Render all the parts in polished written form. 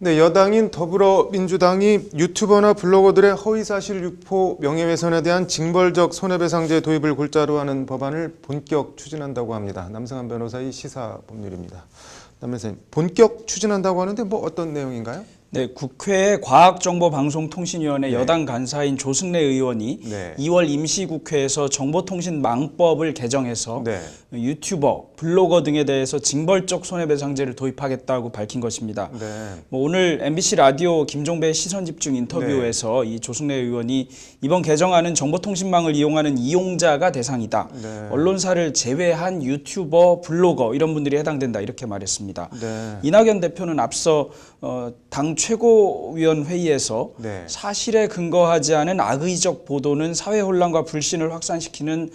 네, 여당인 더불어민주당이 유튜버나 블로거들의 허위사실 유포, 명예훼손에 대한 징벌적 손해배상제 도입을 골자로 하는 법안을 본격 추진한다고 합니다. 남승환 변호사의 시사법률입니다. 남 변호사님, 본격 추진한다고 하는데 뭐 어떤 내용인가요? 네, 국회 과학정보방송통신위원회 여당 간사인 조승래 의원이 2월 임시국회에서 정보통신망법을 개정해서 유튜버, 블로거 등에 대해서 징벌적 손해배상제를 도입하겠다고 밝힌 것입니다. 오늘 MBC 라디오 김종배 시선집중 인터뷰에서 이 조승래 의원이 이번 개정안은 정보통신망을 이용하는 이용자가 대상이다. 언론사를 제외한 유튜버, 블로거 이런 분들이 해당된다 이렇게 말했습니다. 이낙연 대표는 앞서 당 최고위원회의에서 사실에 근거하지 않은 악의적 보도는 사회 혼란과 불신을 확산시키는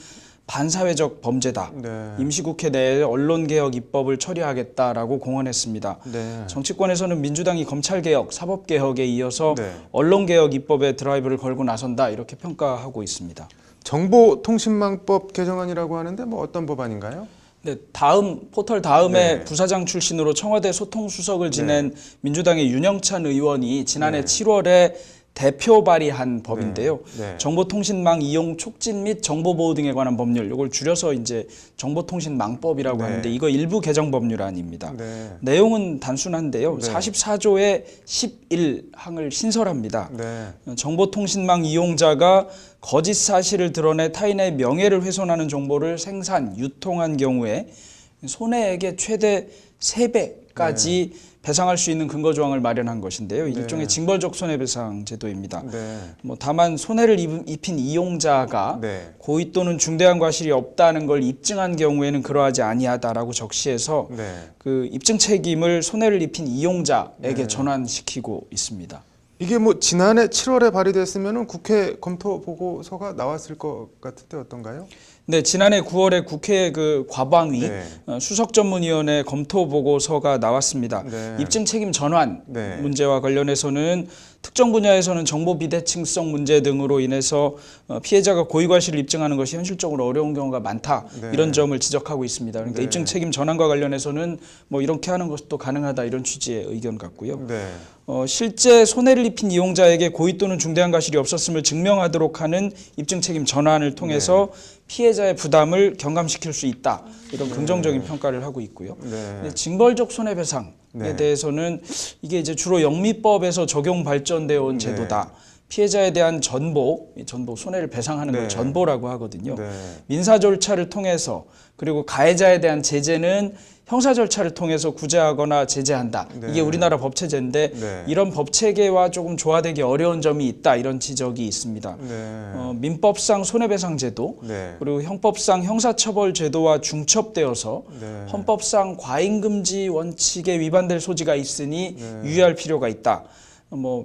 반사회적 범죄다. 임시국회 내에 언론개혁 입법을 처리하겠다라고 공언했습니다. 정치권에서는 민주당이 검찰개혁, 사법개혁에 이어서 언론개혁 입법에 드라이브를 걸고 나선다 이렇게 평가하고 있습니다. 정보통신망법 개정안이라고 하는데 뭐 어떤 법안인가요? 네, 포털 다음에 부사장 출신으로 청와대 소통수석을 지낸 민주당의 윤영찬 의원이 지난해 7월에 대표 발의한 법인데요. 정보통신망 이용 촉진 및 정보보호 등에 관한 법률, 이걸 줄여서 이제 정보통신망법이라고 하는데 이거 일부 개정 법률안입니다. 내용은 단순한데요. 44조의 11항을 신설합니다. 정보통신망 이용자가 거짓 사실을 드러내 타인의 명예를 훼손하는 정보를 생산, 유통한 경우에 손해액의 최대 3배까지 배상할 수 있는 근거 조항을 마련한 것인데요. 일종의 징벌적 손해배상 제도입니다. 다만 손해를 입힌 이용자가 고의 또는 중대한 과실이 없다는 걸 입증한 경우에는 그러하지 아니하다라고 적시해서 그 입증 책임을 손해를 입힌 이용자에게 전환시키고 있습니다. 이게 뭐 지난해 7월에 발의됐으면 국회 검토 보고서가 나왔을 것 같은데 어떤가요? 네, 지난해 9월에 국회 그 과방위 수석전문위원회 검토 보고서가 나왔습니다. 입증 책임 전환 문제와 관련해서는 특정 분야에서는 정보 비대칭성 문제 등으로 인해서 피해자가 고의 과실을 입증하는 것이 현실적으로 어려운 경우가 많다. 이런 점을 지적하고 있습니다. 그러니까 입증 책임 전환과 관련해서는 뭐 이렇게 하는 것도 가능하다 이런 취지의 의견 같고요. 실제 손해를 입힌 이용자에게 고의 또는 중대한 과실이 없었음을 증명하도록 하는 입증 책임 전환을 통해서 피해자의 부담을 경감시킬 수 있다. 이런 긍정적인 평가를 하고 있고요. 징벌적 손해배상에 대해서는 이게 이제 주로 영미법에서 적용 발전되어 온 제도다. 피해자에 대한 전보 손해를 배상하는 걸 전보라고 하거든요. 민사 절차를 통해서 그리고 가해자에 대한 제재는 형사 절차를 통해서 구제하거나 제재한다. 이게 우리나라 법체제인데 이런 법체계와 조금 조화되기 어려운 점이 있다. 이런 지적이 있습니다. 민법상 손해배상제도 그리고 형법상 형사처벌제도와 중첩되어서 헌법상 과잉금지 원칙에 위반될 소지가 있으니 유의할 필요가 있다.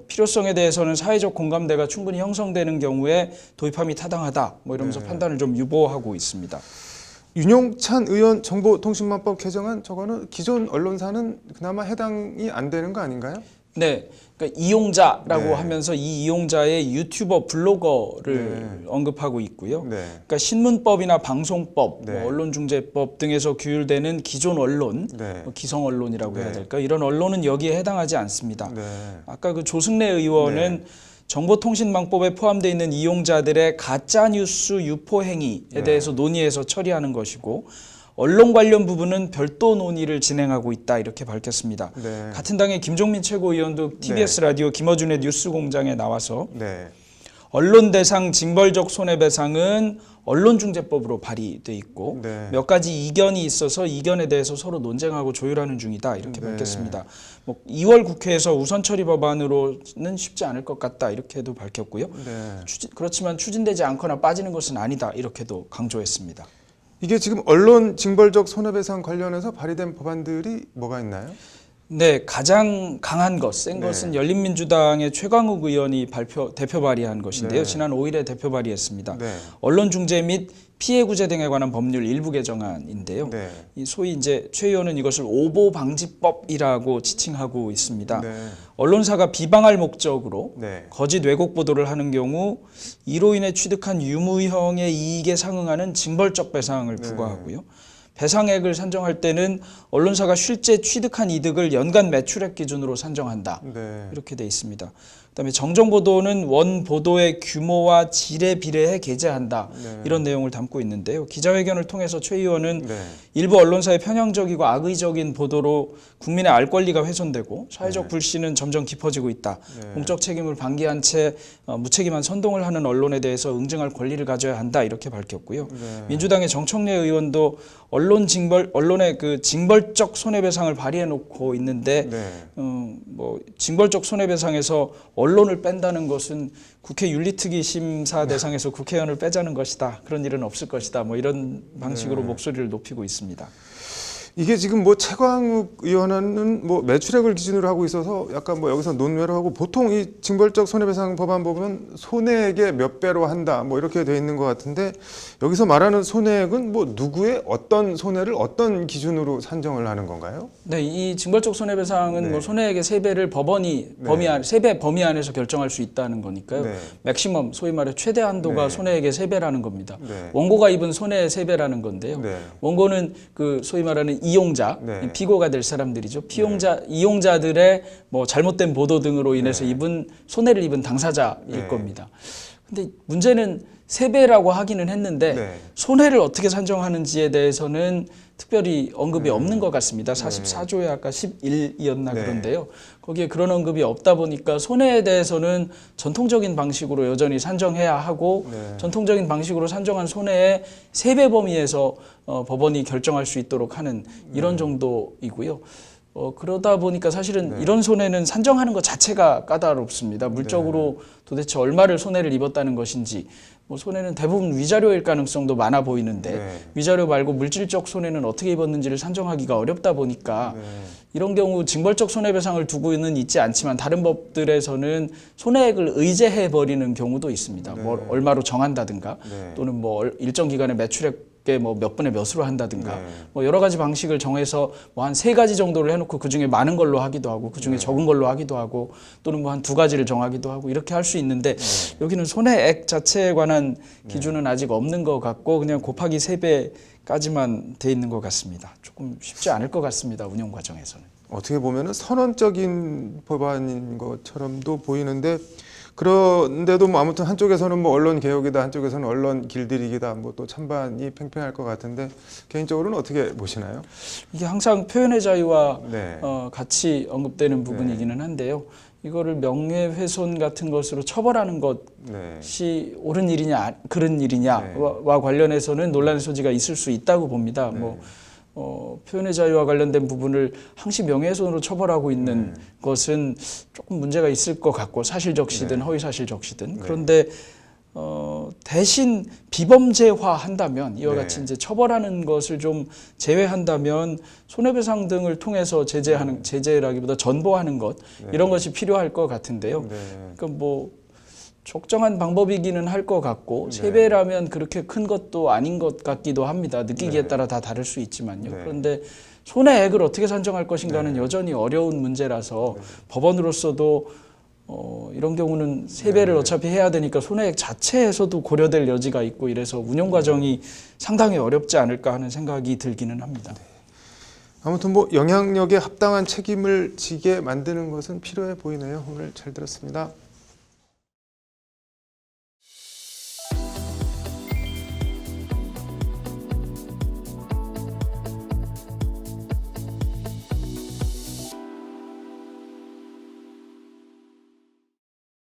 필요성에 대해서는 사회적 공감대가 충분히 형성되는 경우에 도입함이 타당하다. 이러면서 판단을 좀 유보하고 있습니다. 윤영찬 의원 정보통신망법 개정안 저거는 기존 언론사는 그나마 해당이 안 되는 거 아닌가요? 네, 그러니까 이용자라고 하면서 이 이용자의 유튜버, 블로거를 언급하고 있고요. 그러니까 신문법이나 방송법, 언론중재법 등에서 규율되는 기존 언론, 기성 언론이라고 해야 될까? 이런 언론은 여기에 해당하지 않습니다. 아까 그 조승래 의원은 정보통신망법에 포함되어 있는 이용자들의 가짜뉴스 유포 행위에 대해서 논의해서 처리하는 것이고 언론 관련 부분은 별도 논의를 진행하고 있다 이렇게 밝혔습니다. 같은 당의 김종민 최고위원도 TBS 라디오 김어준의 뉴스공장에 나와서 언론 대상 징벌적 손해배상은 언론중재법으로 발의돼 있고 몇 가지 이견이 있어서 이견에 대해서 서로 논쟁하고 조율하는 중이다 이렇게 밝혔습니다. 2월 국회에서 우선 처리 법안으로는 쉽지 않을 것 같다 이렇게도 밝혔고요. 그렇지만 추진되지 않거나 빠지는 것은 아니다 이렇게도 강조했습니다. 이게 지금 언론 징벌적 손해배상 관련해서 발의된 법안들이 뭐가 있나요? 네, 가장 강한 것, 센 것은 열린민주당의 최강욱 의원이 대표 발의한 것인데요. 지난 5일에 대표 발의했습니다. 언론중재 및 피해구제 등에 관한 법률 일부 개정안인데요. 이 소위 이제 최 의원은 이것을 오보방지법이라고 지칭하고 있습니다. 언론사가 비방할 목적으로 거짓 왜곡 보도를 하는 경우 이로 인해 취득한 유무형의 이익에 상응하는 징벌적 배상을 부과하고요. 배상액을 산정할 때는 언론사가 실제 취득한 이득을 연간 매출액 기준으로 산정한다. 네. 이렇게 돼 있습니다. 그다음에 정정보도는 원 보도의 규모와 질에 비례해 게재한다. 네. 이런 내용을 담고 있는데요. 기자회견을 통해서 최 의원은 네. 일부 언론사의 편향적이고 악의적인 보도로 국민의 알 권리가 훼손되고 사회적 불신은 점점 깊어지고 있다. 공적 책임을 방기한 채 무책임한 선동을 하는 언론에 대해서 응징할 권리를 가져야 한다. 이렇게 밝혔고요. 민주당의 정청래 의원도 언론의 그 징벌적 손해배상을 발의해 놓고 있는데 징벌적 손해배상에서 언론을 뺀다는 것은 국회 윤리특위 심사 대상에서 국회의원을 빼자는 것이다. 그런 일은 없을 것이다. 뭐 이런 방식으로 목소리를 높이고 있습니다. 이게 지금 뭐 최광욱 의원은 뭐 매출액을 기준으로 하고 있어서 약간 뭐 여기서 논외로 하고 보통 이 징벌적 손해배상 법안 보면 손해액의 몇 배로 한다 뭐 이렇게 돼 있는 것 같은데 여기서 말하는 손해액은 뭐 누구의 어떤 손해를 어떤 기준으로 산정을 하는 건가요? 네, 이 징벌적 손해배상은 뭐 손해액의 3배를 법원이 범위 안 3배 범위 안에서 결정할 수 있다는 거니까요. 맥시멈 소위 말해 최대 한도가 손해액의 3배라는 겁니다. 원고가 입은 손해의 3배라는 건데요. 원고는 그 소위 말하는 이용자, 피고가 될 사람들이죠. 이용자들의 뭐 잘못된 보도 등으로 인해서 손해를 입은 당사자일 겁니다. 근데 문제는 3배라고 하기는 했는데 손해를 어떻게 산정하는지에 대해서는 특별히 언급이 없는 것 같습니다. 44조에 아까 11이었나 그런데요. 거기에 그런 언급이 없다 보니까 손해에 대해서는 전통적인 방식으로 여전히 산정해야 하고 전통적인 방식으로 산정한 손해의 3배 범위에서 법원이 결정할 수 있도록 하는 이런 정도이고요. 그러다 보니까 사실은 이런 손해는 산정하는 것 자체가 까다롭습니다. 물적으로 도대체 얼마를 손해를 입었다는 것인지 뭐 손해는 대부분 위자료일 가능성도 많아 보이는데 위자료 말고 물질적 손해는 어떻게 입었는지를 산정하기가 어렵다 보니까 이런 경우 징벌적 손해배상을 두고는 있지 않지만 다른 법들에서는 손해액을 의제해 버리는 경우도 있습니다. 뭐 얼마로 정한다든가 또는 뭐 일정 기간의 매출액 뭐 몇 분의 몇으로 한다든가 뭐 여러 가지 방식을 정해서 뭐 한 3가지 정도를 해놓고 그 중에 많은 걸로 하기도 하고 그 중에 적은 걸로 하기도 하고 또는 뭐 한 2가지를 정하기도 하고 이렇게 할 수 있는데 여기는 손해액 자체에 관한 기준은 아직 없는 것 같고 그냥 곱하기 3배까지만 돼 있는 것 같습니다. 조금 쉽지 않을 것 같습니다. 운영 과정에서는. 어떻게 보면은 선언적인 법안인 것처럼도 보이는데 그런데도 뭐 아무튼 한쪽에서는 뭐 언론 개혁이다, 한쪽에서는 언론 길들이기다, 뭐 또 찬반이 팽팽할 것 같은데 개인적으로는 어떻게 보시나요? 이게 항상 표현의 자유와 같이 언급되는 부분이기는 한데요. 이거를 명예훼손 같은 것으로 처벌하는 것이 옳은 일이냐, 그른 일이냐와 관련해서는 논란의 소지가 있을 수 있다고 봅니다. 표현의 자유와 관련된 부분을 항시 명예훼손으로 처벌하고 있는 것은 조금 문제가 있을 것 같고 사실적시든 허위사실적시든 그런데 대신 비범죄화 한다면 이와 같이 이제 처벌하는 것을 좀 제외한다면 손해배상 등을 통해서 제재라기보다 전보하는 것 이런 것이 필요할 것 같은데요. 그러니까 뭐 적정한 방법이기는 할 것 같고 3배라면 그렇게 큰 것도 아닌 것 같기도 합니다. 느끼기에 따라 다 다를 수 있지만요. 그런데 손해액을 어떻게 산정할 것인가는 여전히 어려운 문제라서 법원으로서도 이런 경우는 3배를 어차피 해야 되니까 손해액 자체에서도 고려될 여지가 있고 이래서 운영 과정이 상당히 어렵지 않을까 하는 생각이 들기는 합니다. 아무튼 뭐 영향력에 합당한 책임을 지게 만드는 것은 필요해 보이네요. 오늘 잘 들었습니다.